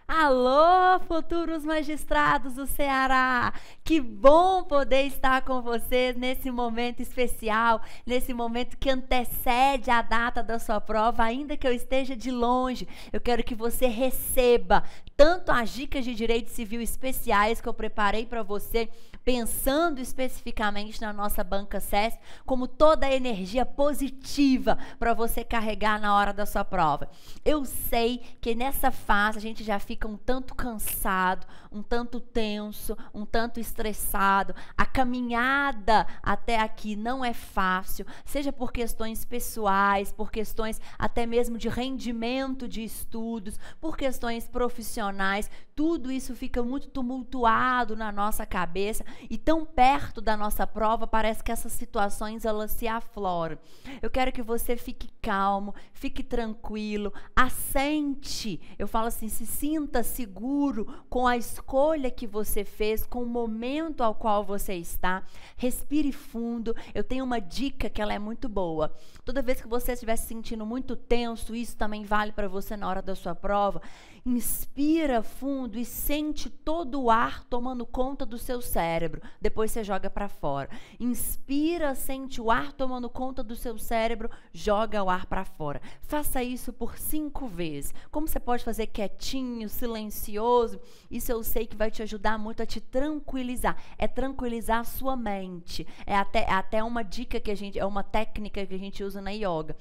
Alô, futuros magistrados do Ceará! Que bom poder estar com vocês nesse momento especial, nesse momento que antecede a data da sua prova, ainda que eu esteja de longe. Eu quero que você receba tanto as dicas de direito civil especiais que eu preparei para você, pensando especificamente na nossa banca CESP, como toda a energia positiva para você carregar na hora da sua prova. Eu sei que nessa fase a gente já fica um tanto cansado, um tanto tenso, um tanto estressado. A caminhada até aqui não é fácil, seja por questões pessoais, por questões até mesmo de rendimento de estudos, por questões profissionais. Tudo isso fica muito tumultuado na nossa cabeça e tão perto da nossa prova parece que essas situações elas se afloram. Eu quero que você fique calmo, fique tranquilo, assente. Eu falo assim, se sinta seguro com a escolha que você fez, com o momento ao qual você está. Respire fundo. Eu tenho uma dica que ela é muito boa. Toda vez que você estiver se sentindo muito tenso, isso também vale para você na hora da sua prova. Inspira fundo e sente todo o ar tomando conta do seu cérebro. Depois você joga para fora. Inspira, sente o ar tomando conta do seu cérebro, joga o ar para fora. Faça isso por 5 vezes. Como você pode fazer quietinho, silencioso, isso eu sei que vai te ajudar muito a te tranquilizar. É tranquilizar a sua mente. É até uma dica que é uma técnica que a gente usa na yoga.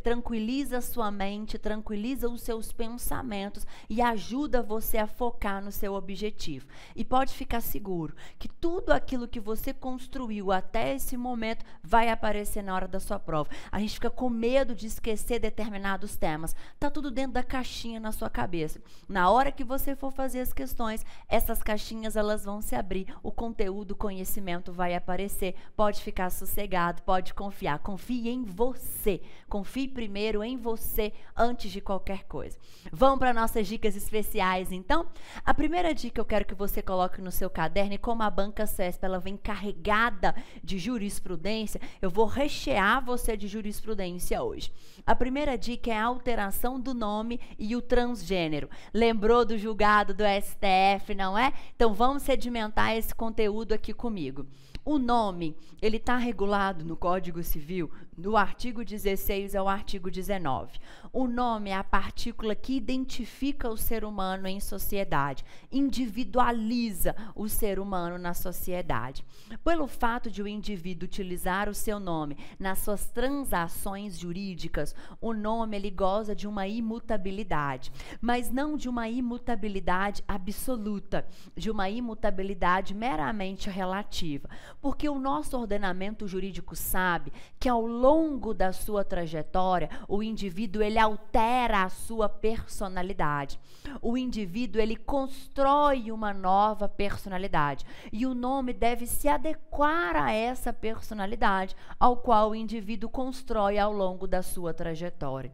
Tranquiliza a sua mente, tranquiliza os seus pensamentos e ajuda você a focar no seu objetivo. E pode ficar seguro que tudo aquilo que você construiu até esse momento vai aparecer na hora da sua prova. A gente fica com medo de esquecer determinados temas. Tá tudo dentro da caixinha na sua cabeça. Na hora que você for fazer as questões, essas caixinhas elas vão se abrir, o conteúdo, o conhecimento vai aparecer. Pode ficar sossegado, pode confiar. Confie em você. Confie primeiro em você antes de qualquer coisa. Vamos para nossas dicas especiais, então? A primeira dica que eu quero que você coloque no seu caderno, e como a banca CESP ela vem carregada de jurisprudência, eu vou rechear você de jurisprudência hoje. A primeira dica é a alteração do nome e o transgênero. Lembrou do julgado do STF, não é? Então vamos sedimentar esse conteúdo aqui comigo. O nome, ele está regulado no Código Civil, do artigo 16 ao artigo 19. O nome é a partícula que identifica o ser humano em sociedade, individualiza o ser humano na sociedade. Pelo fato de o indivíduo utilizar o seu nome nas suas transações jurídicas, o nome ele goza de uma imutabilidade, mas não de uma imutabilidade absoluta, de uma imutabilidade meramente relativa. Porque o nosso ordenamento jurídico sabe que ao longo da sua trajetória, o indivíduo ele altera a sua personalidade. O indivíduo ele constrói uma nova personalidade e o nome deve se adequar a essa personalidade ao qual o indivíduo constrói ao longo da sua trajetória.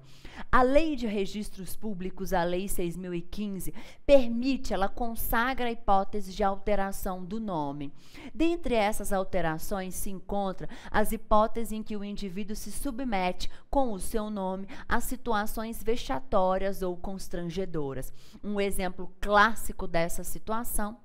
A Lei de Registros Públicos, a Lei 6.015, permite, ela consagra a hipótese de alteração do nome. Dentre essas alterações se encontra as hipóteses em que o indivíduo se submete com o seu nome a situações vexatórias ou constrangedoras. Um exemplo clássico dessa situação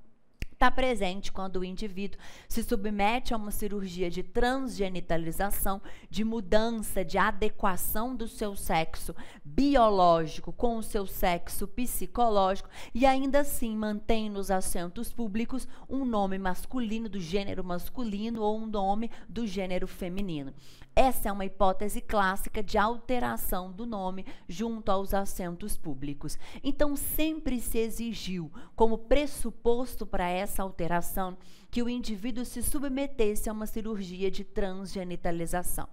está presente quando o indivíduo se submete a uma cirurgia de transgenitalização, de mudança, de adequação do seu sexo biológico com o seu sexo psicológico e ainda assim mantém nos assentos públicos um nome masculino do gênero masculino ou um nome do gênero feminino. Essa é uma hipótese clássica de alteração do nome junto aos assentos públicos. Então, sempre se exigiu, como pressuposto para essa alteração, que o indivíduo se submetesse a uma cirurgia de transgenitalização.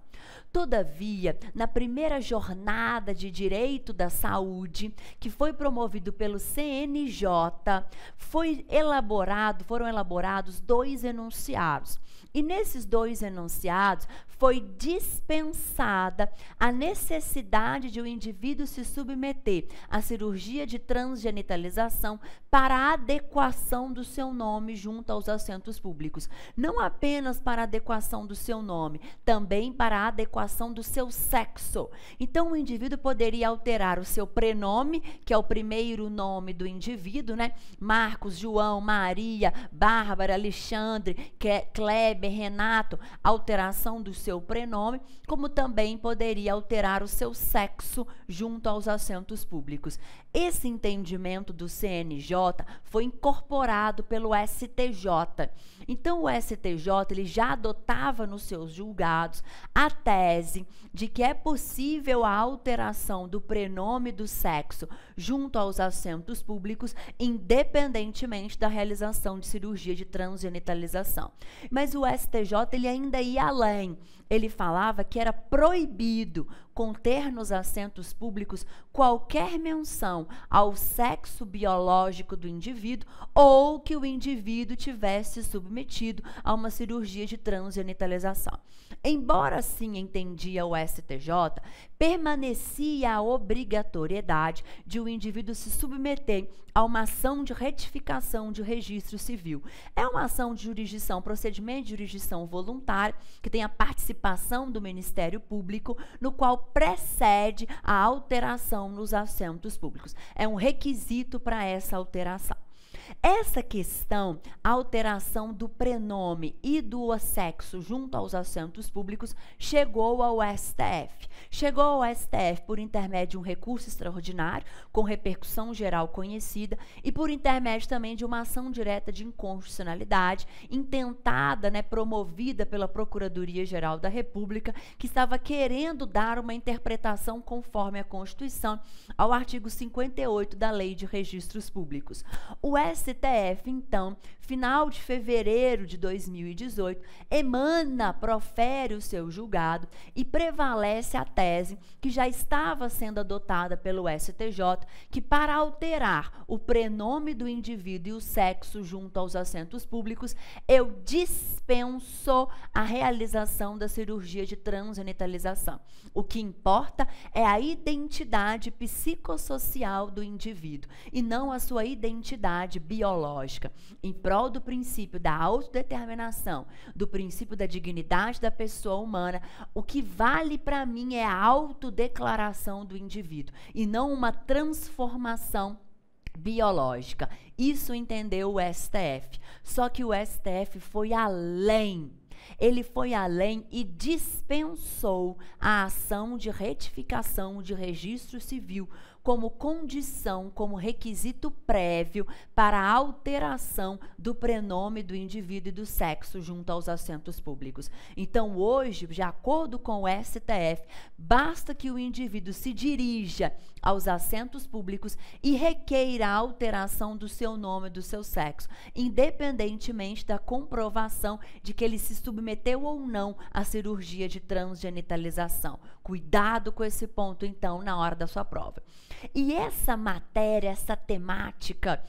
Todavia, na primeira jornada de direito da saúde, que foi promovido pelo CNJ, foram elaborados 2 enunciados. E nesses dois enunciados foi dispensada a necessidade de o indivíduo se submeter à cirurgia de transgenitalização para a adequação do seu nome junto aos assentos públicos. Não apenas para a adequação do seu nome, também para a adequação do seu sexo. Então, o indivíduo poderia alterar o seu prenome, que é o primeiro nome do indivíduo, né? Marcos, João, Maria, Bárbara, Alexandre, Kleber, Renato, alteração do seu prenome, como também poderia alterar o seu sexo junto aos assentos públicos. Esse entendimento do CNJ foi incorporado pelo STJ. Então, o STJ ele já adotava nos seus julgados a tese de que é possível a alteração do prenome do sexo junto aos assentos públicos, independentemente da realização de cirurgia de transgenitalização. Mas o STJ ele ainda ia além. Ele falava que era proibido conter nos assentos públicos qualquer menção ao sexo biológico do indivíduo ou que o indivíduo tivesse submetido a uma cirurgia de transgenitalização. Embora assim entendia o STJ, permanecia a obrigatoriedade de o indivíduo se submeter a uma ação de retificação de registro civil. É uma ação de jurisdição, procedimento de jurisdição voluntária, que tem a participação do Ministério Público, no qual precede a alteração nos assentos públicos. É um requisito para essa alteração. Essa questão, a alteração do prenome e do sexo junto aos assentos públicos, chegou ao STF. Chegou ao STF por intermédio de um recurso extraordinário, com repercussão geral conhecida, e por intermédio também de uma ação direta de inconstitucionalidade, intentada, promovida pela Procuradoria-Geral da República, que estava querendo dar uma interpretação conforme a Constituição ao artigo 58 da Lei de Registros Públicos. O STF, então, final de fevereiro de 2018, profere o seu julgado e prevalece a tese que já estava sendo adotada pelo STJ, que para alterar o prenome do indivíduo e o sexo junto aos assentos públicos, eu dispenso a realização da cirurgia de transgenitalização. O que importa é a identidade psicossocial do indivíduo e não a sua identidade biológica. Em prol do princípio da autodeterminação, do princípio da dignidade da pessoa humana, o que vale para mim é a autodeclaração do indivíduo e não uma transformação biológica. Isso entendeu o STF. Só que o STF foi além. Ele foi além e dispensou a ação de retificação de registro civil como condição, como requisito prévio para a alteração do prenome do indivíduo e do sexo junto aos assentos públicos. Então, hoje, de acordo com o STF, basta que o indivíduo se dirija aos assentos públicos e requeira a alteração do seu nome e do seu sexo, independentemente da comprovação de que ele se submeteu ou não à cirurgia de transgenitalização. Cuidado com esse ponto, então, na hora da sua prova. E essa matéria, essa temática,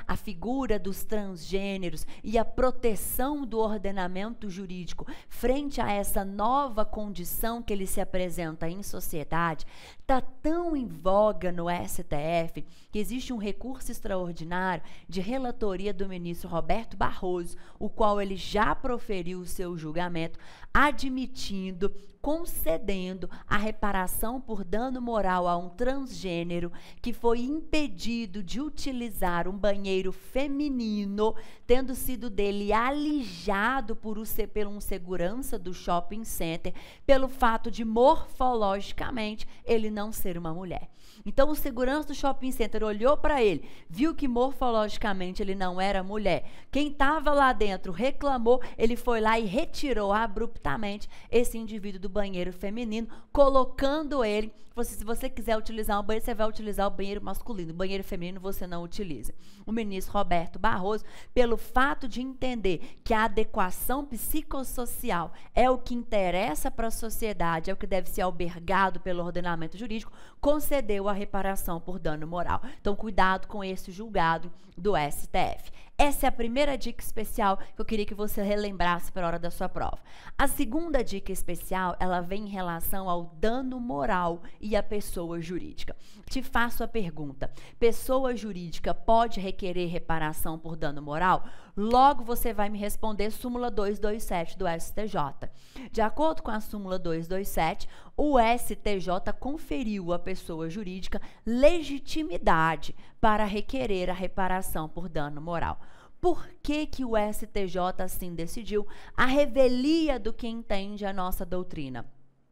a figura dos transgêneros e a proteção do ordenamento jurídico frente a essa nova condição que ele se apresenta em sociedade, está tão em voga no STF que existe um recurso extraordinário de relatoria do ministro Roberto Barroso, o qual ele já proferiu o seu julgamento, admitindo, concedendo a reparação por dano moral a um transgênero que foi impedido de utilizar um banheiro feminino, tendo sido dele alijado por um segurança do shopping center, pelo fato de morfologicamente ele não ser uma mulher. Então, o segurança do shopping center olhou para ele, viu que morfologicamente ele não era mulher. Quem estava lá dentro reclamou, ele foi lá e retirou abruptamente esse indivíduo do banheiro feminino, colocando ele. Se você quiser utilizar um banheiro, você vai utilizar o banheiro masculino. O banheiro feminino você não utiliza. O ministro Roberto Barroso, pelo fato de entender que a adequação psicossocial é o que interessa para a sociedade, é o que deve ser albergado pelo ordenamento jurídico, concedeu a reparação por dano moral. Então, cuidado com esse julgado do STF. Essa é a primeira dica especial que eu queria que você relembrasse para a hora da sua prova. A segunda dica especial, ela vem em relação ao dano moral e à pessoa jurídica. Te faço a pergunta: pessoa jurídica pode requerer reparação por dano moral? Logo você vai me responder súmula 227 do STJ. De acordo com a súmula 227, o STJ conferiu à pessoa jurídica legitimidade para requerer a reparação por dano moral. Por que que o STJ assim decidiu? A revelia do que entende a nossa doutrina.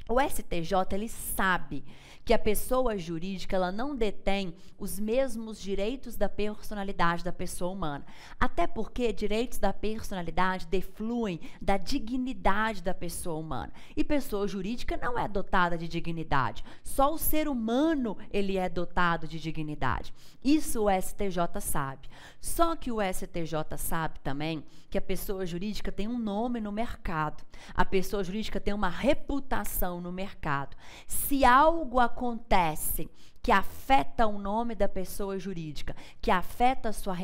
O STJ, ele sabe que a pessoa jurídica, ela não detém os mesmos direitos da personalidade da pessoa humana. Até porque direitos da personalidade defluem da dignidade da pessoa humana. E pessoa jurídica não é dotada de dignidade. Só o ser humano, ele é dotado de dignidade. Isso o STJ sabe. Só que o STJ sabe também que a pessoa jurídica tem um nome no mercado. A pessoa jurídica tem uma reputação no mercado. Se algo acontece que afeta o nome da pessoa jurídica, que afeta a sua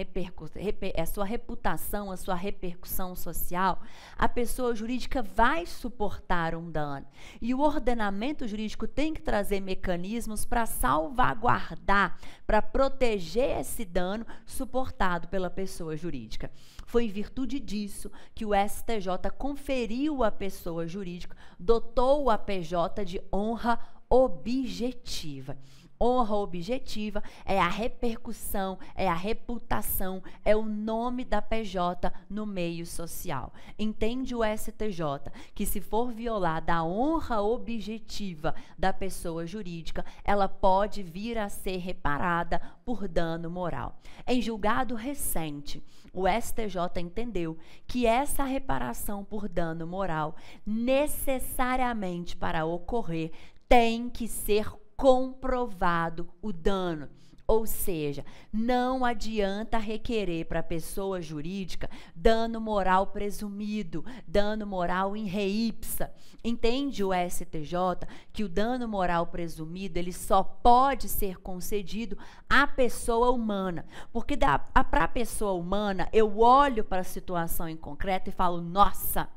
reputação, a sua repercussão social, a pessoa jurídica vai suportar um dano. E o ordenamento jurídico tem que trazer mecanismos para salvaguardar, para proteger esse dano suportado pela pessoa jurídica. Foi em virtude disso que o STJ conferiu à pessoa jurídica, dotou a PJ de honra objetiva. Honra objetiva é a repercussão, é a reputação, é o nome da PJ no meio social. Entende o STJ que se for violada a honra objetiva da pessoa jurídica, ela pode vir a ser reparada por dano moral. Em julgado recente, o STJ entendeu que essa reparação por dano moral, necessariamente para ocorrer, tem que ser comprovado o dano. Ou seja, não adianta requerer para a pessoa jurídica dano moral presumido, dano moral in re ipsa. Entende o STJ que o dano moral presumido, ele só pode ser concedido à pessoa humana. Porque para a pessoa humana, eu olho para a situação em concreto e falo, nossa,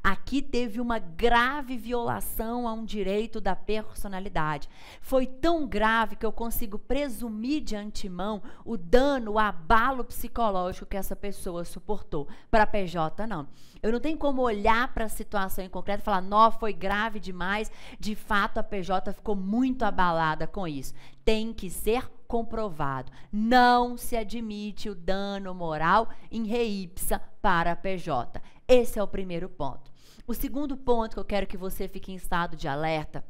aqui teve uma grave violação a um direito da personalidade. Foi tão grave que eu consigo presumir de antemão o dano, o abalo psicológico que essa pessoa suportou. Para a PJ, não. Eu não tenho como olhar para a situação em concreto e falar, não, foi grave demais, de fato a PJ ficou muito abalada com isso. Tem que ser comprovado. Não se admite o dano moral in re ipsa para a PJ. Esse é o primeiro ponto. O segundo ponto que eu quero que você fique em estado de alerta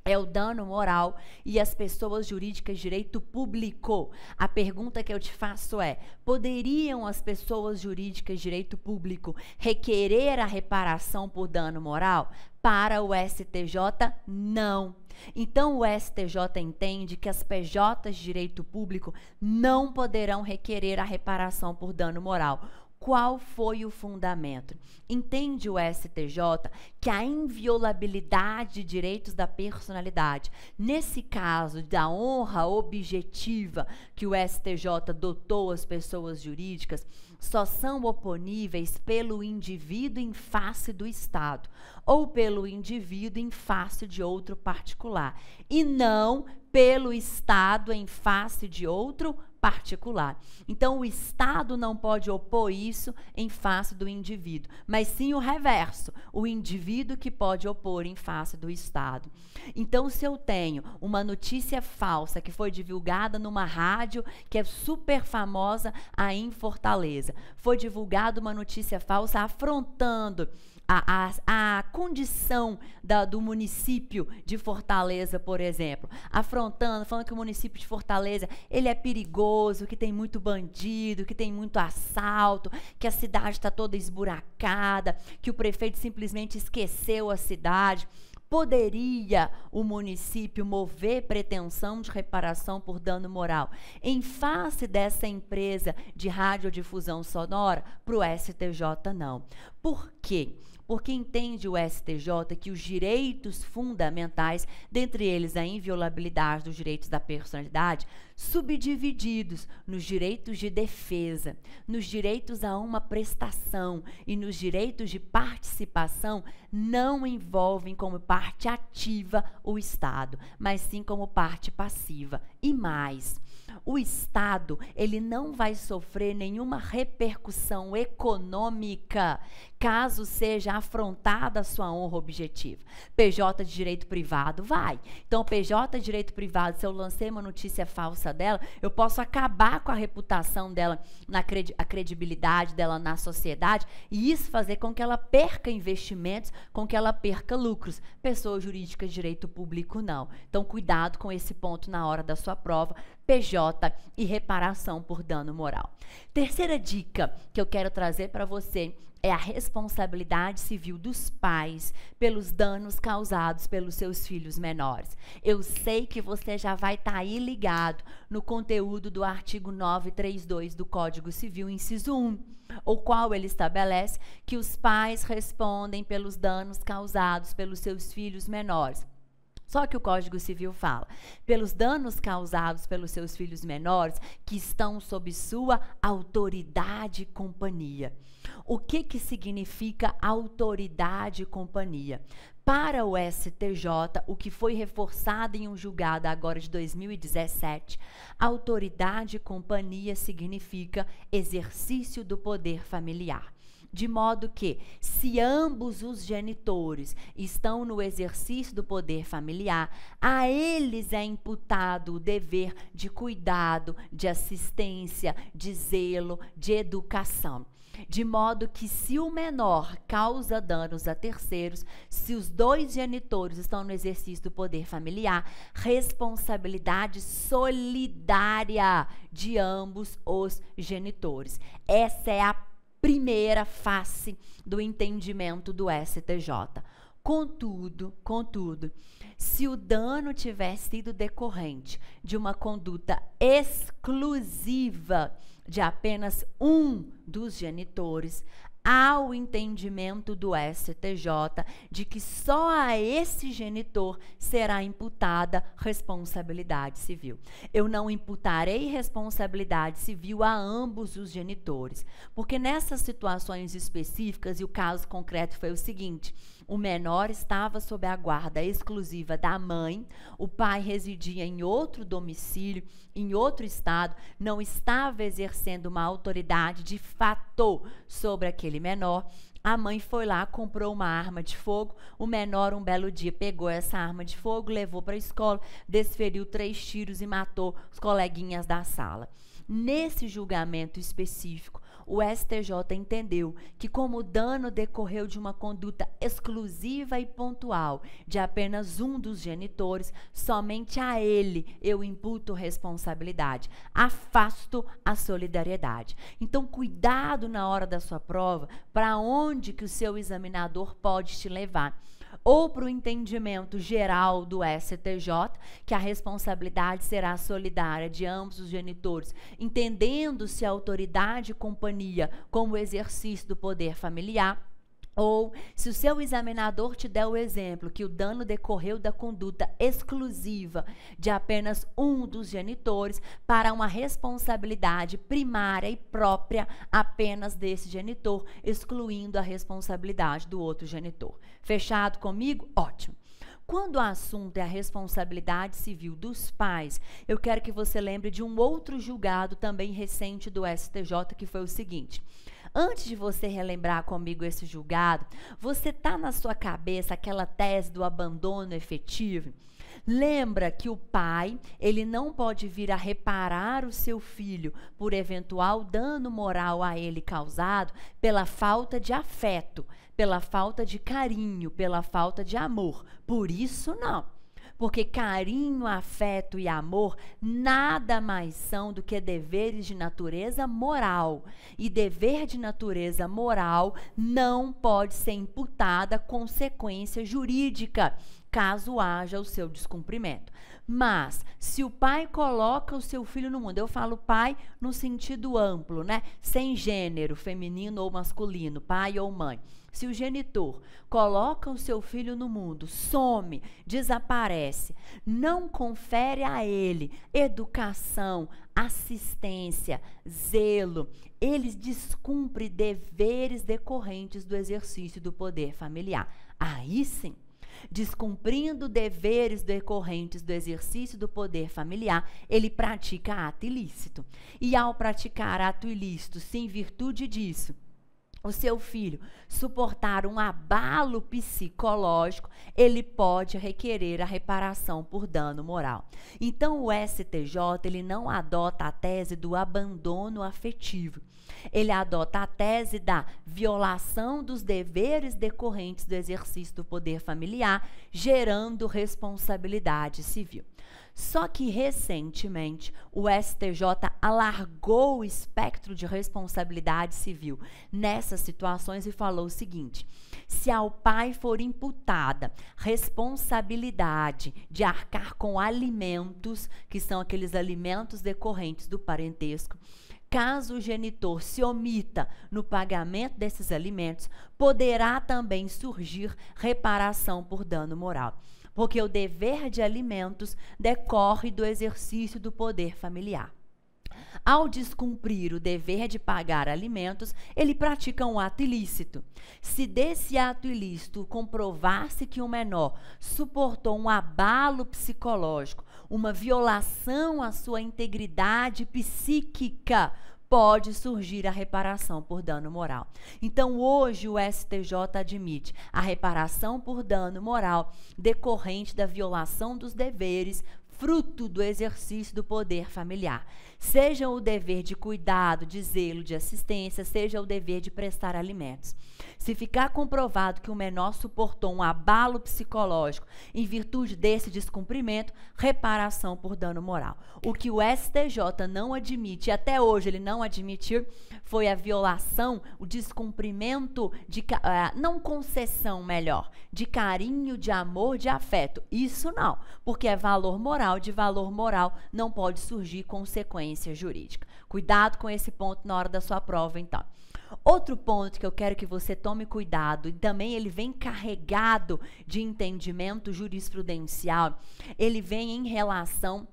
é o dano moral e as pessoas jurídicas de direito público. A pergunta que eu te faço é: poderiam as pessoas jurídicas de direito público requerer a reparação por dano moral? Para o STJ, não. Então, o STJ entende que as PJs de direito público não poderão requerer a reparação por dano moral. Qual foi o fundamento? Entende o STJ que a inviolabilidade de direitos da personalidade, nesse caso da honra objetiva que o STJ dotou às pessoas jurídicas, só são oponíveis pelo indivíduo em face do Estado ou pelo indivíduo em face de outro particular, e não pelo Estado em face de outro particular. Então, o Estado não pode opor isso em face do indivíduo, mas sim o reverso, o indivíduo que pode opor em face do Estado. Então, se eu tenho uma notícia falsa que foi divulgada numa rádio que é super famosa aí em Fortaleza, foi divulgada uma notícia falsa afrontando a condição do município de Fortaleza, por exemplo, afrontando, falando que o município de Fortaleza ele é perigoso, que tem muito bandido, que tem muito assalto, que a cidade está toda esburacada, que o prefeito simplesmente esqueceu a cidade. Poderia o município mover pretensão de reparação por dano moral em face dessa empresa de radiodifusão sonora? Para o STJ, não. Por quê? porque entende o STJ que os direitos fundamentais, dentre eles a inviolabilidade dos direitos da personalidade, subdivididos nos direitos de defesa, nos direitos a uma prestação e nos direitos de participação, não envolvem como parte ativa o Estado, mas sim como parte passiva. E mais, o Estado, ele não vai sofrer nenhuma repercussão econômica caso seja afrontada a sua honra objetiva. PJ de direito privado vai. Então, PJ de direito privado, se eu lancei uma notícia falsa dela, eu posso acabar com a reputação dela, a credibilidade dela na sociedade, e isso fazer com que ela perca investimentos, com que ela perca lucros. Pessoa jurídica de direito público, não. Então, cuidado com esse ponto na hora da sua prova. PJ e reparação por dano moral. Terceira dica que eu quero trazer para você é a responsabilidade civil dos pais pelos danos causados pelos seus filhos menores. Eu sei que você já vai estar aí ligado no conteúdo do artigo 932 do Código Civil, inciso 1, o qual ele estabelece que os pais respondem pelos danos causados pelos seus filhos menores. Só que o Código Civil fala, pelos danos causados pelos seus filhos menores que estão sob sua autoridade e companhia. O que significa autoridade e companhia? Para o STJ, o que foi reforçado em um julgado agora de 2017, autoridade e companhia significa exercício do poder familiar. De modo que, se ambos os genitores estão no exercício do poder familiar, a eles é imputado o dever de cuidado, de assistência, de zelo, de educação. De modo que, se o menor causa danos a terceiros, se os dois genitores estão no exercício do poder familiar, responsabilidade solidária de ambos os genitores. Essa é a primeira face do entendimento do STJ. Contudo, se o dano tiver sido decorrente de uma conduta exclusiva de apenas um dos genitores, há o entendimento do STJ de que só a esse genitor será imputada responsabilidade civil. Eu não imputarei responsabilidade civil a ambos os genitores, porque nessas situações específicas, e o caso concreto foi o seguinte: o menor estava sob a guarda exclusiva da mãe, o pai residia em outro domicílio, em outro estado, não estava exercendo uma autoridade de fato sobre aquele menor. A mãe foi lá, comprou uma arma de fogo, o menor um belo dia pegou essa arma de fogo, levou para a escola, desferiu 3 tiros e matou os coleguinhas da sala. Nesse julgamento específico, o STJ entendeu que, como o dano decorreu de uma conduta exclusiva e pontual de apenas um dos genitores, somente a ele eu imputo responsabilidade, afasto a solidariedade. Então, cuidado na hora da sua prova, para onde que o seu examinador pode te levar. Ou para o entendimento geral do STJ, que a responsabilidade será solidária de ambos os genitores, entendendo-se a autoridade e companhia como exercício do poder familiar. Ou, se o seu examinador te der o exemplo que o dano decorreu da conduta exclusiva de apenas um dos genitores, para uma responsabilidade primária e própria apenas desse genitor, excluindo a responsabilidade do outro genitor. Fechado comigo? Ótimo. Quando o assunto é a responsabilidade civil dos pais, eu quero que você lembre de um outro julgado também recente do STJ, que foi o seguinte: antes de você relembrar comigo esse julgado, você tá na sua cabeça aquela tese do abandono efetivo? Lembra que o pai, ele não pode vir a reparar o seu filho por eventual dano moral a ele causado pela falta de afeto, pela falta de carinho, pela falta de amor. Por isso, não. Porque carinho, afeto e amor nada mais são do que deveres de natureza moral. E dever de natureza moral não pode ser imputada consequência jurídica, caso haja o seu descumprimento. Mas, se o pai coloca o seu filho no mundo, eu falo pai no sentido amplo, né? Sem gênero, feminino ou masculino, pai ou mãe. Se o genitor coloca o seu filho no mundo, some, desaparece, não confere a ele educação, assistência, zelo, ele descumpre deveres decorrentes do exercício do poder familiar. Aí sim, descumprindo deveres decorrentes do exercício do poder familiar, ele pratica ato ilícito. E ao praticar ato ilícito, se em virtude disso o seu filho suportar um abalo psicológico, ele pode requerer a reparação por dano moral. Então o STJ, ele não adota a tese do abandono afetivo. Ele adota a tese da violação dos deveres decorrentes do exercício do poder familiar, gerando responsabilidade civil. Só que, recentemente, o STJ alargou o espectro de responsabilidade civil nessas situações e falou o seguinte: se ao pai for imputada responsabilidade de arcar com alimentos, que são aqueles alimentos decorrentes do parentesco, caso o genitor se omita no pagamento desses alimentos, poderá também surgir reparação por dano moral, porque o dever de alimentos decorre do exercício do poder familiar. Ao descumprir o dever de pagar alimentos, ele pratica um ato ilícito. Se desse ato ilícito comprovar-se que o menor suportou um abalo psicológico, uma violação à sua integridade psíquica, pode surgir a reparação por dano moral. Então, hoje, o STJ admite a reparação por dano moral decorrente da violação dos deveres fruto do exercício do poder familiar. Seja o dever de cuidado, de zelo, de assistência, seja o dever de prestar alimentos. Se ficar comprovado que o menor suportou um abalo psicológico em virtude desse descumprimento, reparação por dano moral. O que o STJ não admite, e até hoje ele não admitiu, foi a violação, o descumprimento, não concessão, melhor, de carinho, de amor, de afeto. Isso não, porque é valor moral, de valor moral não pode surgir consequência jurídica. Cuidado com esse ponto na hora da sua prova, então. Outro ponto que eu quero que você tome cuidado, e também ele vem carregado de entendimento jurisprudencial, ele vem em relação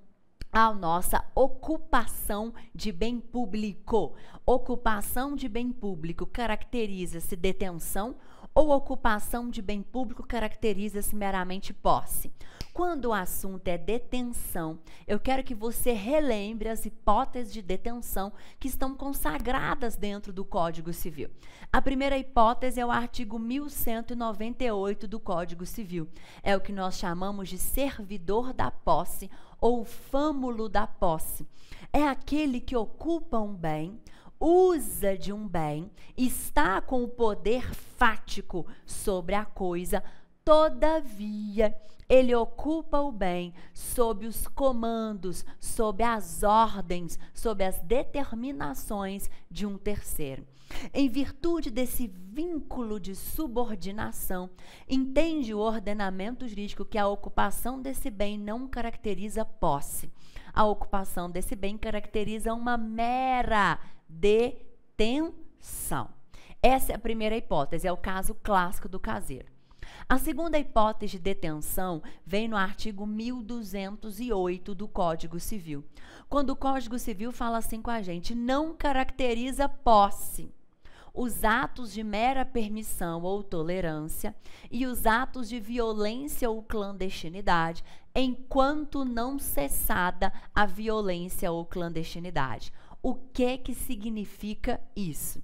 à nossa ocupação de bem público. Ocupação de bem público caracteriza-se detenção ou ocupação de bem público caracteriza-se meramente posse. Quando o assunto é detenção, eu quero que você relembre as hipóteses de detenção que estão consagradas dentro do Código Civil. A primeira hipótese é o artigo 1198 do Código Civil. É o que nós chamamos de servidor da posse ou fâmulo da posse. É aquele que ocupa um bem, usa de um bem, está com o poder fático sobre a coisa, todavia ele ocupa o bem sob os comandos, sob as ordens, sob as determinações de um terceiro. Em virtude desse vínculo de subordinação, entende o ordenamento jurídico que a ocupação desse bem não caracteriza posse. A ocupação desse bem caracteriza uma mera detenção. Essa é a primeira hipótese, é o caso clássico do caseiro. A segunda hipótese de detenção vem no artigo 1208 do Código Civil. Quando o Código Civil fala assim com a gente, não caracteriza posse os atos de mera permissão ou tolerância e os atos de violência ou clandestinidade, enquanto não cessada a violência ou clandestinidade. O que significa isso?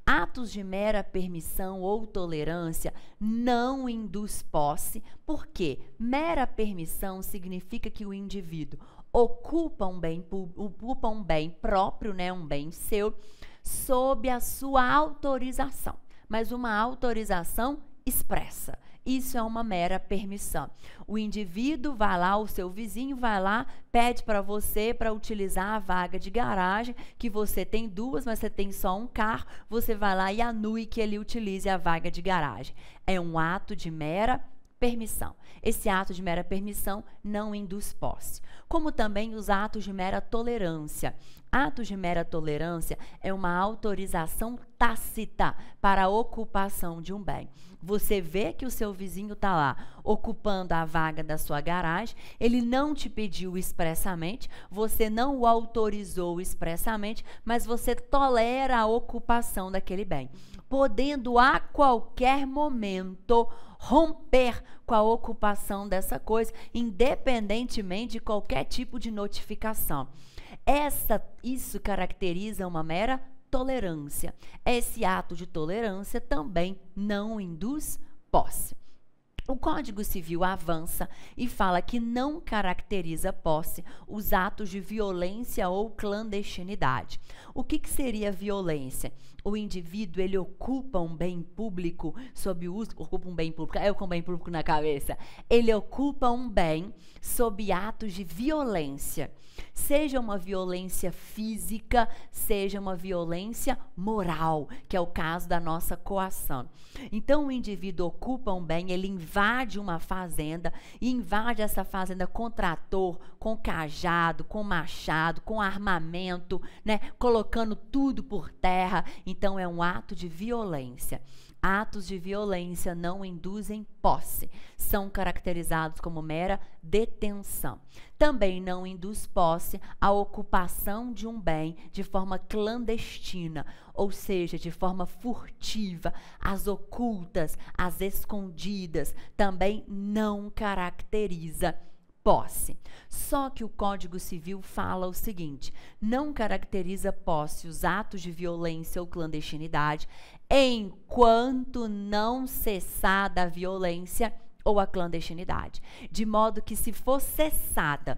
Atos de mera permissão ou tolerância não induz posse, porque mera permissão significa que o indivíduo ocupa um bem próprio, né, um bem seu, sob a sua autorização, mas uma autorização expressa. Isso é uma mera permissão. O indivíduo vai lá, o seu vizinho vai lá, pede para você para utilizar a vaga de garagem, que você tem duas, mas você tem só um carro, você vai lá e anui que ele utilize a vaga de garagem. É um ato de mera permissão. Esse ato de mera permissão não induz posse. Como também os atos de mera tolerância. Atos de mera tolerância é uma autorização tácita para a ocupação de um bem. Você vê que o seu vizinho está lá ocupando a vaga da sua garagem, ele não te pediu expressamente, você não o autorizou expressamente, mas você tolera a ocupação daquele bem, podendo a qualquer momento romper com a ocupação dessa coisa, independentemente de qualquer tipo de notificação. Isso caracteriza uma mera tolerância. Esse ato de tolerância também não induz posse. O Código Civil avança e fala que não caracteriza posse os atos de violência ou clandestinidade. O que seria violência? O indivíduo, ele ocupa um bem público sob o uso... Ocupa um bem público, eu com bem público na cabeça. Ele ocupa um bem sob atos de violência. Seja uma violência física, seja uma violência moral, que é o caso da nossa coação. Então, o indivíduo ocupa um bem, ele invade uma fazenda, e invade essa fazenda com trator, com cajado, com machado, com armamento, né, colocando tudo por terra. Então, é um ato de violência. Atos de violência não induzem posse, são caracterizados como mera detenção. Também não induz posse a ocupação de um bem de forma clandestina, ou seja, de forma furtiva, as ocultas, as escondidas, também não caracteriza posse. Só que o Código Civil fala o seguinte: não caracteriza posse os atos de violência ou clandestinidade enquanto não cessada a violência ou a clandestinidade. De modo que, se for cessada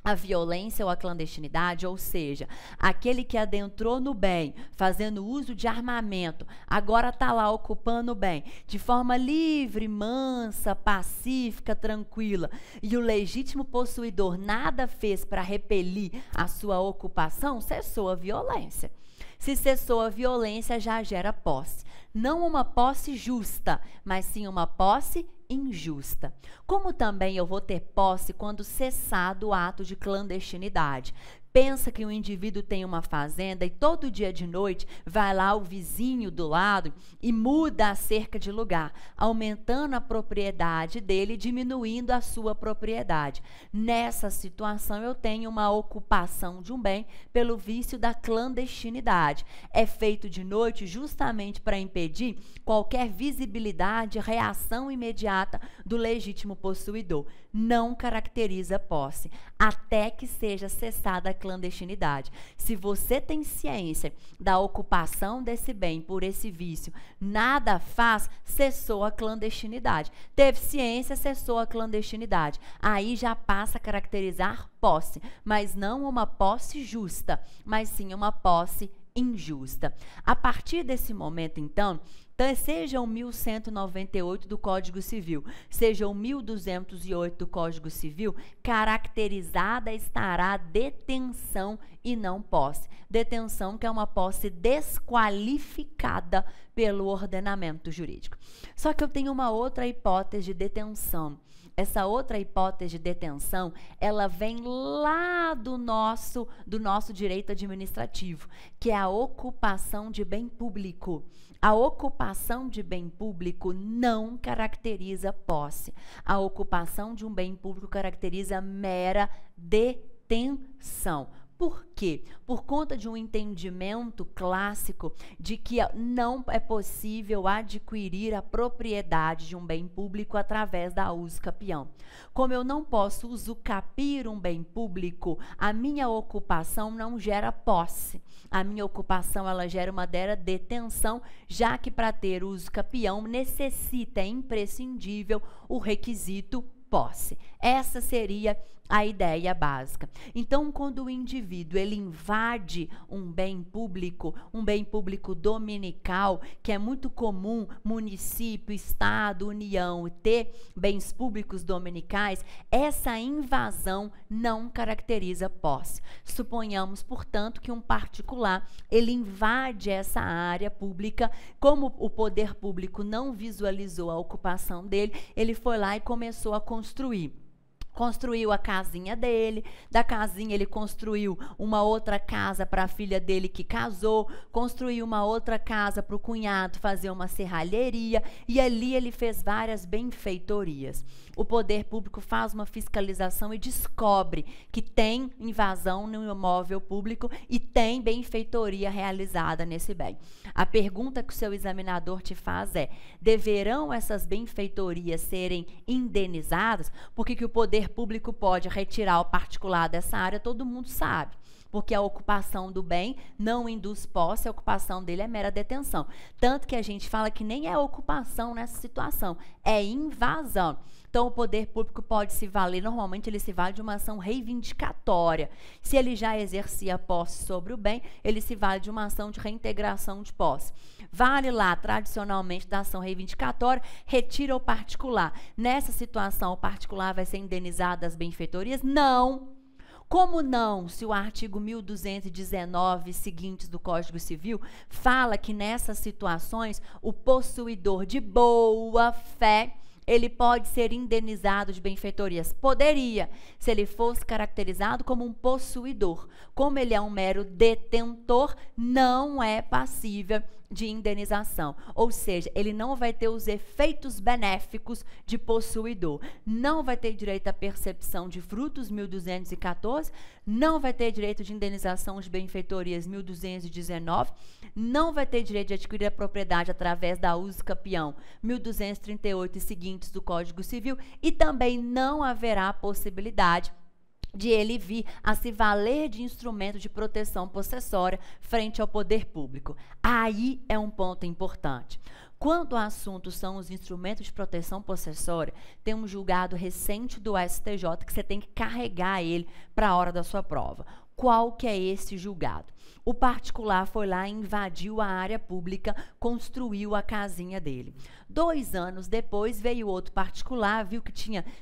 a violência ou a clandestinidade, ou seja, aquele que adentrou no bem, fazendo uso de armamento, agora está lá ocupando o bem, de forma livre, mansa, pacífica, tranquila, e o legítimo possuidor nada fez para repelir a sua ocupação, cessou a violência. Se cessou a violência, já gera posse. Não uma posse justa, mas sim uma posse injusta. Como também eu vou ter posse quando cessado o ato de clandestinidade. Pensa que o indivíduo tem uma fazenda e todo dia de noite vai lá o vizinho do lado e muda a cerca de lugar, aumentando a propriedade dele e diminuindo a sua propriedade. Nessa situação, eu tenho uma ocupação de um bem pelo vício da clandestinidade. É feito de noite justamente para impedir qualquer visibilidade, reação imediata do legítimo possuidor. Não caracteriza posse, até que seja cessada a clandestinidade. Se você tem ciência da ocupação desse bem por esse vício, nada faz, cessou a clandestinidade. Teve ciência, cessou a clandestinidade. Aí já passa a caracterizar posse, mas não uma posse justa, mas sim uma posse injusta. A partir desse momento, então, seja o 1198 do Código Civil, seja o 1208 do Código Civil, caracterizada estará detenção e não posse. Detenção, que é uma posse desqualificada pelo ordenamento jurídico. Só que eu tenho uma outra hipótese de detenção. Essa outra hipótese de detenção, ela vem lá do nosso direito administrativo, que é a ocupação de bem público. A ocupação de bem público não caracteriza posse. A ocupação de um bem público caracteriza mera detenção. Por quê? Por conta de um entendimento clássico de que não é possível adquirir a propriedade de um bem público através da usucapião. Como eu não posso usucapir um bem público, a minha ocupação não gera posse. A minha ocupação, ela gera uma mera detenção, já que para ter usucapião necessita, é imprescindível, o requisito posse. Essa seria a ideia básica. Então, quando o indivíduo ele invade um bem público dominical, que é muito comum município, estado, união ter bens públicos dominicais, essa invasão não caracteriza posse. Suponhamos, portanto, que um particular ele invade essa área pública, como o poder público não visualizou a ocupação dele, ele foi lá e começou a construiu a casinha dele, da casinha ele construiu uma outra casa para a filha dele que casou, construiu uma outra casa para o cunhado fazer uma serralheria, e ali ele fez várias benfeitorias. O poder público faz uma fiscalização e descobre que tem invasão no imóvel público e tem benfeitoria realizada nesse bem. A pergunta que o seu examinador te faz é: deverão essas benfeitorias serem indenizadas? Porque o poder público pode retirar o particular dessa área, todo mundo sabe. Porque a ocupação do bem não induz posse, a ocupação dele é mera detenção. Tanto que a gente fala que nem é ocupação nessa situação, é invasão. Então, o poder público pode se valer, normalmente ele se vale de uma ação reivindicatória. Se ele já exercia posse sobre o bem, ele se vale de uma ação de reintegração de posse. Vale lá, tradicionalmente, da ação reivindicatória, retira o particular. Nessa situação, o particular vai ser indenizado das benfeitorias? Não. Como não, se o artigo 1219 seguintes do Código Civil fala que nessas situações o possuidor de boa fé ele pode ser indenizado de benfeitorias? Poderia, se ele fosse caracterizado como um possuidor. Como ele é um mero detentor, não é passível de indenização. Ou seja, ele não vai ter os efeitos benéficos de possuidor. Não vai ter direito à percepção de frutos, 1214, não vai ter direito de indenização de benfeitorias, 1219, não vai ter direito de adquirir a propriedade através da uso capião, 1238 e seguintes do Código Civil, e também não haverá possibilidade de ele vir a se valer de instrumento de proteção possessória frente ao poder público. Aí é um ponto importante. Quando o assunto são os instrumentos de proteção possessória, tem um julgado recente do STJ que você tem que carregar ele para a hora da sua prova. Qual que é esse julgado? O particular foi lá e invadiu a área pública, construiu a casinha dele. 2 anos depois veio outro particular,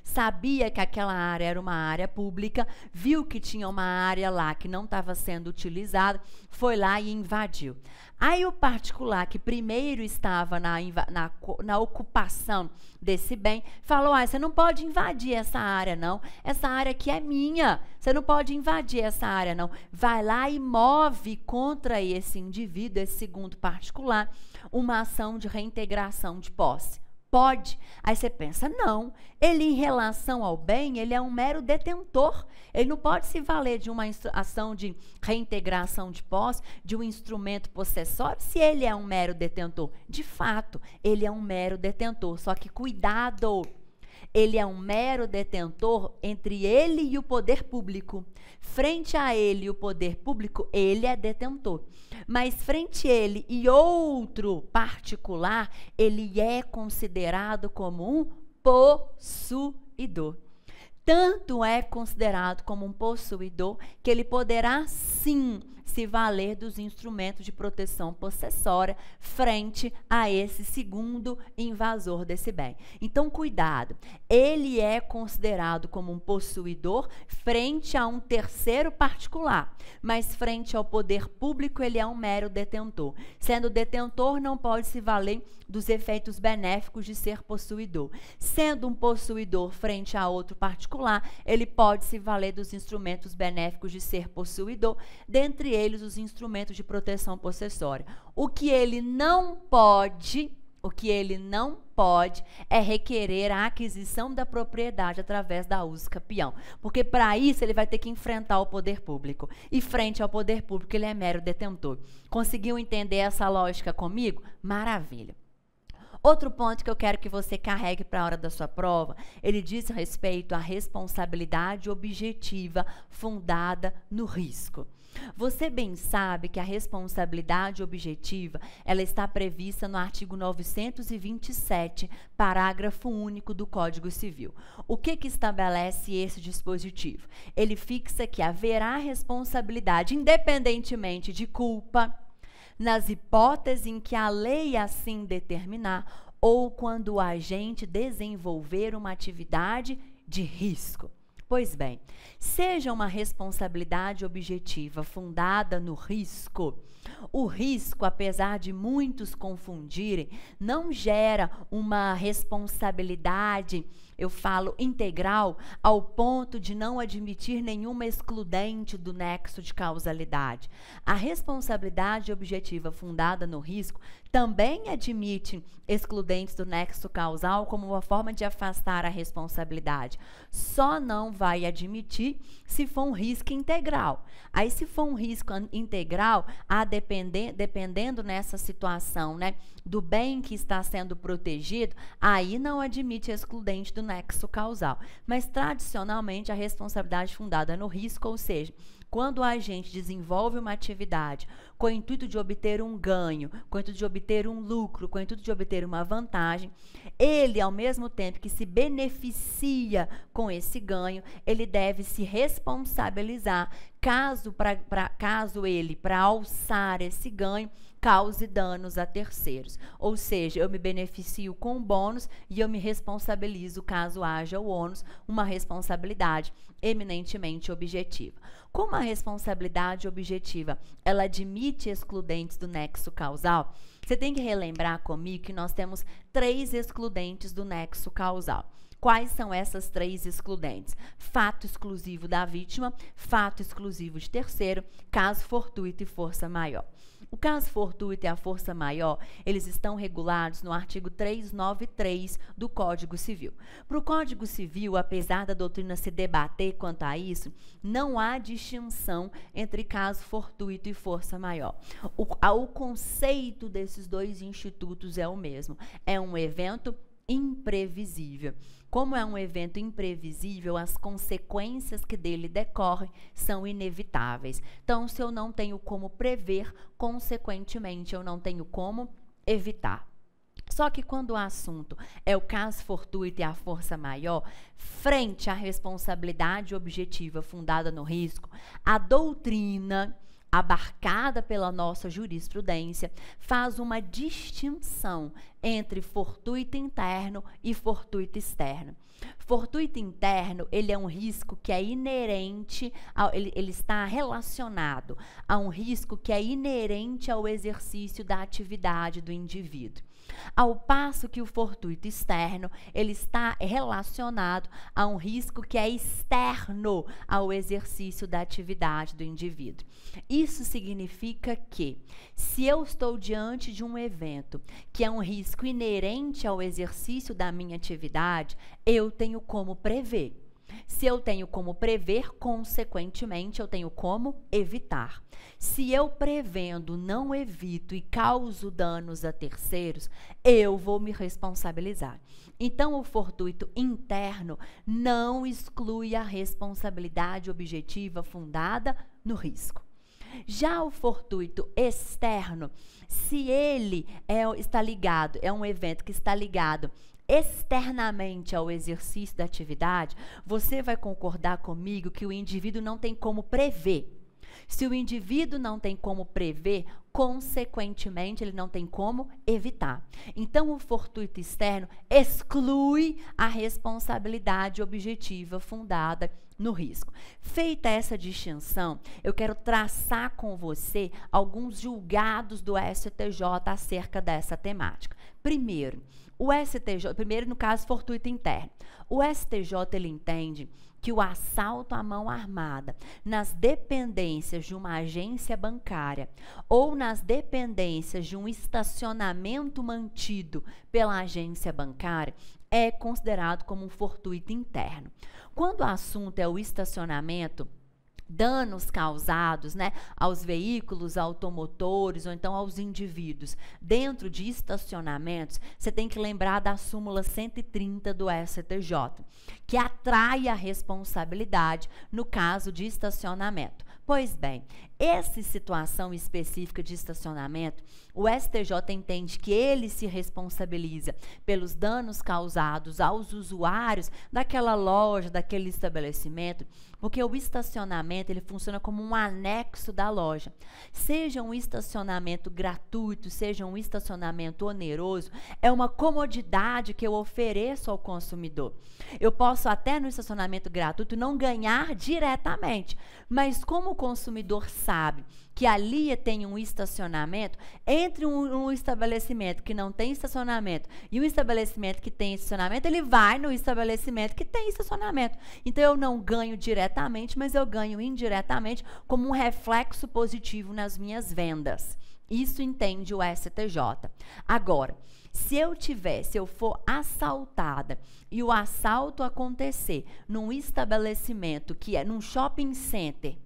sabia que aquela área era uma área pública, viu que tinha uma área lá que não estava sendo utilizada, foi lá e invadiu. Aí o particular que primeiro estava na ocupação desse bem, falou: você não pode invadir essa área não, essa área aqui é minha, você não pode invadir essa área não. Vai lá e move contra esse indivíduo, esse segundo particular, uma ação de reintegração de posse. Pode. Aí você pensa, não, ele em relação ao bem, ele é um mero detentor, ele não pode se valer de uma ação de reintegração de posse, de um instrumento possessório, se ele é um mero detentor. De fato, ele é um mero detentor, só que cuidado, ele é um mero detentor entre ele e o poder público. Frente a ele e o poder público, ele é detentor. Mas frente a ele e outro particular, ele é considerado como um possuidor. Tanto é considerado como um possuidor que ele poderá sim se valer dos instrumentos de proteção possessória frente a esse segundo invasor desse bem. Então, cuidado, ele é considerado como um possuidor frente a um terceiro particular, mas frente ao poder público ele é um mero detentor. Sendo detentor, não pode se valer dos efeitos benéficos de ser possuidor. Sendo um possuidor frente a outro particular, ele pode se valer dos instrumentos benéficos de ser possuidor, dentre eles os instrumentos de proteção possessória. O que ele não pode é requerer a aquisição da propriedade através da uso capião, porque para isso ele vai ter que enfrentar o poder público, e frente ao poder público ele é mero detentor. Conseguiu entender essa lógica comigo? Maravilha. Outro ponto que eu quero que você carregue para a hora da sua prova, ele diz respeito à responsabilidade objetiva fundada no risco. Você bem sabe que a responsabilidade objetiva, ela está prevista no artigo 927, parágrafo único do Código Civil. O que estabelece esse dispositivo? Ele fixa que haverá responsabilidade independentemente de culpa, nas hipóteses em que a lei assim determinar ou quando o agente desenvolver uma atividade de risco. Pois bem, seja uma responsabilidade objetiva fundada no risco, o risco, apesar de muitos confundirem, não gera uma responsabilidade, eu falo integral, ao ponto de não admitir nenhuma excludente do nexo de causalidade. A responsabilidade objetiva fundada no risco também admite excludentes do nexo causal como uma forma de afastar a responsabilidade. Só não vai admitir se for um risco integral. Aí, se for um risco integral, dependendo nessa situação, né, do bem que está sendo protegido, aí não admite excludente do nexo causal. Mas, tradicionalmente, a responsabilidade fundada no risco, ou seja, quando o agente desenvolve uma atividade com o intuito de obter um ganho, com o intuito de obter um lucro, com o intuito de obter uma vantagem, ele, ao mesmo tempo que se beneficia com esse ganho, ele deve se responsabilizar caso ele, para alçar esse ganho, cause danos a terceiros. Ou seja, eu me beneficio com o bônus e eu me responsabilizo caso haja o ônus, uma responsabilidade eminentemente objetiva. Como a responsabilidade objetiva, ela admite excludentes do nexo causal, você tem que relembrar comigo que nós temos 3 excludentes do nexo causal. Quais são essas 3 excludentes? Fato exclusivo da vítima, fato exclusivo de terceiro, caso fortuito e força maior. O caso fortuito e a força maior, eles estão regulados no artigo 393 do Código Civil. Para o Código Civil, apesar da doutrina se debater quanto a isso, não há distinção entre caso fortuito e força maior. O conceito desses 2 institutos é o mesmo. É um evento imprevisível. Como é um evento imprevisível, as consequências que dele decorrem são inevitáveis. Então, se eu não tenho como prever, consequentemente, eu não tenho como evitar. Só que quando o assunto é o caso fortuito e a força maior, frente à responsabilidade objetiva fundada no risco, a doutrina abarcada pela nossa jurisprudência, faz uma distinção entre fortuito interno e fortuito externo. Fortuito interno, ele é um risco que é inerente, ele está relacionado a um risco que é inerente ao exercício da atividade do indivíduo. Ao passo que o fortuito externo, ele está relacionado a um risco que é externo ao exercício da atividade do indivíduo. Isso significa que, se eu estou diante de um evento que é um risco inerente ao exercício da minha atividade, eu tenho como prever. Se eu tenho como prever, consequentemente, eu tenho como evitar. Se eu prevendo não evito e causo danos a terceiros, eu vou me responsabilizar. Então, o fortuito interno não exclui a responsabilidade objetiva fundada no risco. Já o fortuito externo, se ele está ligado, é um evento que está ligado externamente ao exercício da atividade, você vai concordar comigo que o indivíduo não tem como prever. Se o indivíduo não tem como prever, consequentemente, ele não tem como evitar. Então, o fortuito externo exclui a responsabilidade objetiva fundada no risco. Feita essa distinção, eu quero traçar com você alguns julgados do STJ acerca dessa temática. Primeiro, no caso, fortuito interno. O STJ, ele entende que o assalto à mão armada nas dependências de uma agência bancária ou nas dependências de um estacionamento mantido pela agência bancária é considerado como um fortuito interno. Quando o assunto é o estacionamento, danos causados, né, aos veículos automotores ou então aos indivíduos dentro de estacionamentos, você tem que lembrar da súmula 130 do STJ, que atrai a responsabilidade no caso de estacionamento. Pois bem, Essa situação específica de estacionamento, o STJ entende que ele se responsabiliza pelos danos causados aos usuários daquela loja, daquele estabelecimento, porque o estacionamento ele funciona como um anexo da loja. Seja um estacionamento gratuito, seja um estacionamento oneroso, é uma comodidade que eu ofereço ao consumidor. Eu posso até no estacionamento gratuito não ganhar diretamente, mas como o consumidor sabe que ali tem um estacionamento, entre um estabelecimento que não tem estacionamento e um estabelecimento que tem estacionamento, ele vai no estabelecimento que tem estacionamento. Então, eu não ganho diretamente, mas eu ganho indiretamente como um reflexo positivo nas minhas vendas. Isso entende o STJ. Agora, se eu for assaltada e o assalto acontecer num estabelecimento que é num shopping center,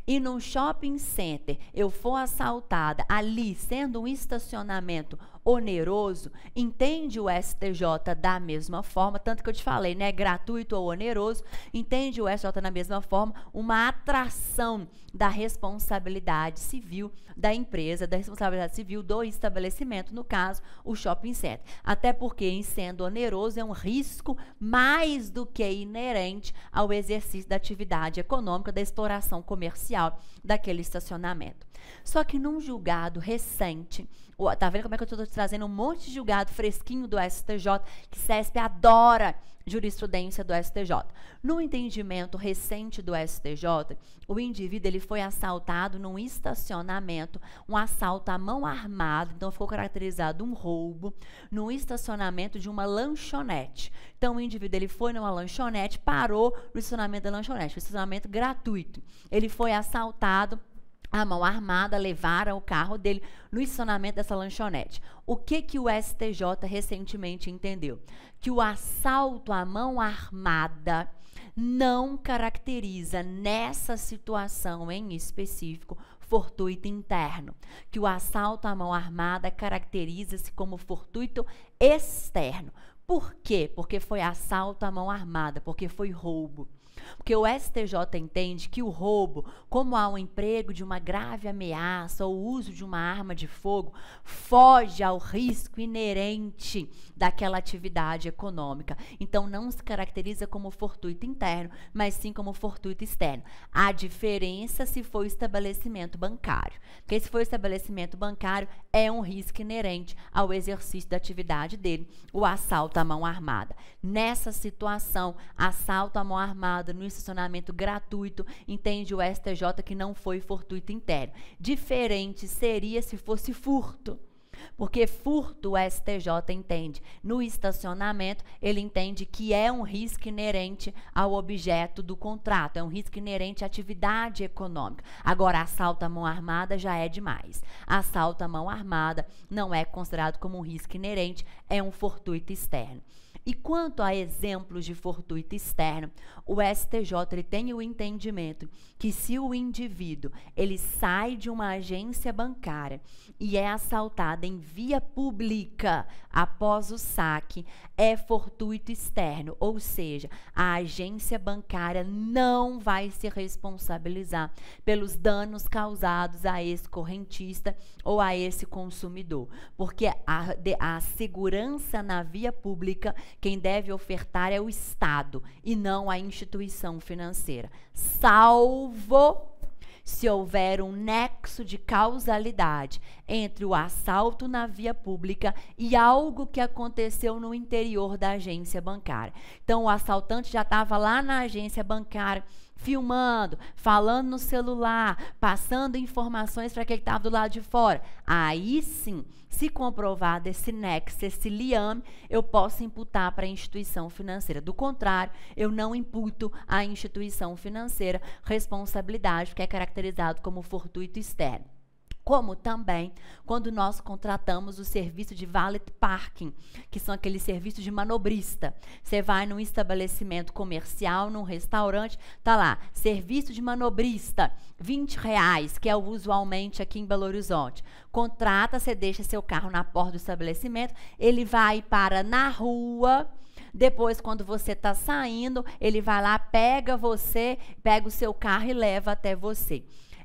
e num shopping center eu for assaltada ali, sendo um estacionamento oneroso, entende o STJ da mesma forma, tanto que eu te falei, né, gratuito ou oneroso, entende o STJ da mesma forma, uma atração da responsabilidade civil da empresa, da responsabilidade civil do estabelecimento, no caso, o shopping center. Até porque, em sendo oneroso, é um risco mais do que inerente ao exercício da atividade econômica, da exploração comercial daquele estacionamento. Só que num julgado recente, tá vendo como é que eu estou trazendo um monte de julgado fresquinho do STJ, que CESP adora jurisprudência do STJ. No entendimento recente do STJ, o indivíduo ele foi assaltado num estacionamento, um assalto à mão armada, então ficou caracterizado um roubo, num estacionamento de uma lanchonete. Então o indivíduo ele foi numa lanchonete, parou no estacionamento da lanchonete, um estacionamento gratuito. Ele foi assaltado à mão armada, levaram o carro dele no estacionamento dessa lanchonete. O que o STJ recentemente entendeu? Que o assalto à mão armada não caracteriza nessa situação em específico fortuito interno, que o assalto à mão armada caracteriza-se como fortuito externo. Por quê? Porque foi assalto à mão armada, porque foi roubo. Porque o STJ entende que o roubo, como há um emprego de uma grave ameaça ou uso de uma arma de fogo, foge ao risco inerente daquela atividade econômica. Então, não se caracteriza como fortuito interno, mas sim como fortuito externo. A diferença se for estabelecimento bancário. Porque se for estabelecimento bancário, é um risco inerente ao exercício da atividade dele, o assalto à mão armada. Nessa situação, assalto à mão armada no estacionamento gratuito, entende o STJ que não foi fortuito interno. Diferente seria se fosse furto. Porque furto, o STJ entende. No estacionamento, ele entende que é um risco inerente ao objeto do contrato, é um risco inerente à atividade econômica. Agora, assalto à mão armada já é demais. Assalto à mão armada não é considerado como um risco inerente, é um fortuito externo. E quanto a exemplos de fortuito externo, o STJ ele tem o entendimento que se o indivíduo ele sai de uma agência bancária e é assaltado em via pública após o saque, é fortuito externo, ou seja, a agência bancária não vai se responsabilizar pelos danos causados a esse correntista ou a esse consumidor, porque a segurança na via pública, quem deve ofertar é o Estado e não a instituição financeira, salvo se houver um nexo de causalidade entre o assalto na via pública e algo que aconteceu no interior da agência bancária. Então, o assaltante já estava lá na agência bancária, filmando, falando no celular, passando informações para quem estava do lado de fora. Aí sim, se comprovado esse nexo, esse liame, eu posso imputar para a instituição financeira. Do contrário, eu não imputo à instituição financeira responsabilidade, porque é caracterizado como fortuito externo. Como também quando nós contratamos o serviço de valet parking, que são aqueles serviços de manobrista. Você vai num estabelecimento comercial, num restaurante, tá lá, serviço de manobrista, R$20, que é usualmente aqui em Belo Horizonte. Contrata, você deixa seu carro na porta do estabelecimento, ele vai para na rua. Depois, quando você está saindo, ele vai lá, pega você, pega o seu carro e leva até você.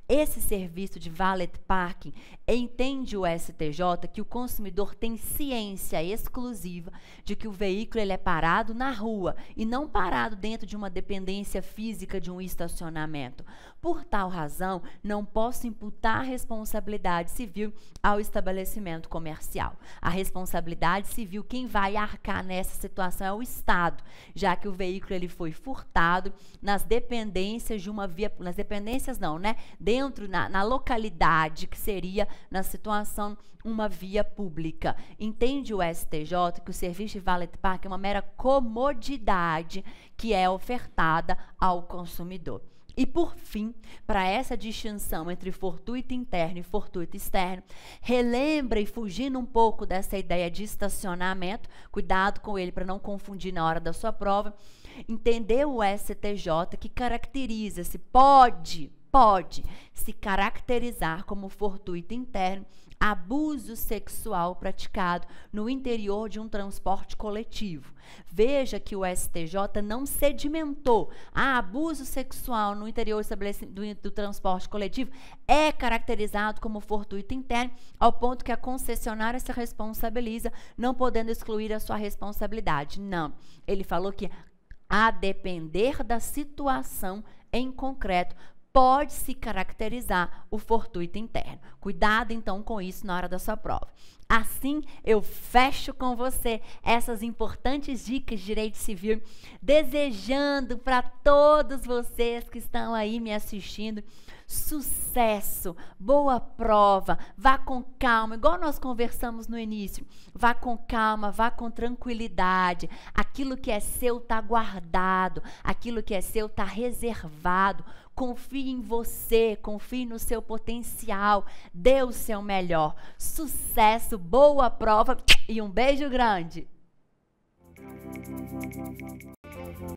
Esse serviço de valet parking, entende o STJ que o consumidor tem ciência exclusiva de que o veículo ele é parado na rua e não parado dentro de uma dependência física de um estacionamento. Por tal razão, não posso imputar responsabilidade civil ao estabelecimento comercial. A responsabilidade civil, quem vai arcar nessa situação é o Estado, já que o veículo ele foi furtado nas dependências de uma via, nas dependências não, né? Dentro, na localidade que seria, na situação, uma via pública. Entende o STJ que o serviço de valet parking é uma mera comodidade que é ofertada ao consumidor. E, por fim, para essa distinção entre fortuito interno e fortuito externo, relembra e fugindo um pouco dessa ideia de estacionamento, cuidado com ele para não confundir na hora da sua prova, entendeu o STJ que caracteriza-se, pode se caracterizar como fortuito interno abuso sexual praticado no interior de um transporte coletivo. Veja que o STJ não sedimentou. Abuso sexual no interior do transporte coletivo é caracterizado como fortuito interno, ao ponto que a concessionária se responsabiliza, não podendo excluir a sua responsabilidade. Não. Ele falou que, a depender da situação em concreto, pode se caracterizar o fortuito interno. Cuidado, então, com isso na hora da sua prova. Assim, eu fecho com você essas importantes dicas de direito civil, desejando para todos vocês que estão aí me assistindo sucesso, boa prova, vá com calma, igual nós conversamos no início, vá com calma, vá com tranquilidade, aquilo que é seu está guardado, aquilo que é seu está reservado, confie em você, confie no seu potencial, dê o seu melhor, sucesso, boa prova e um beijo grande!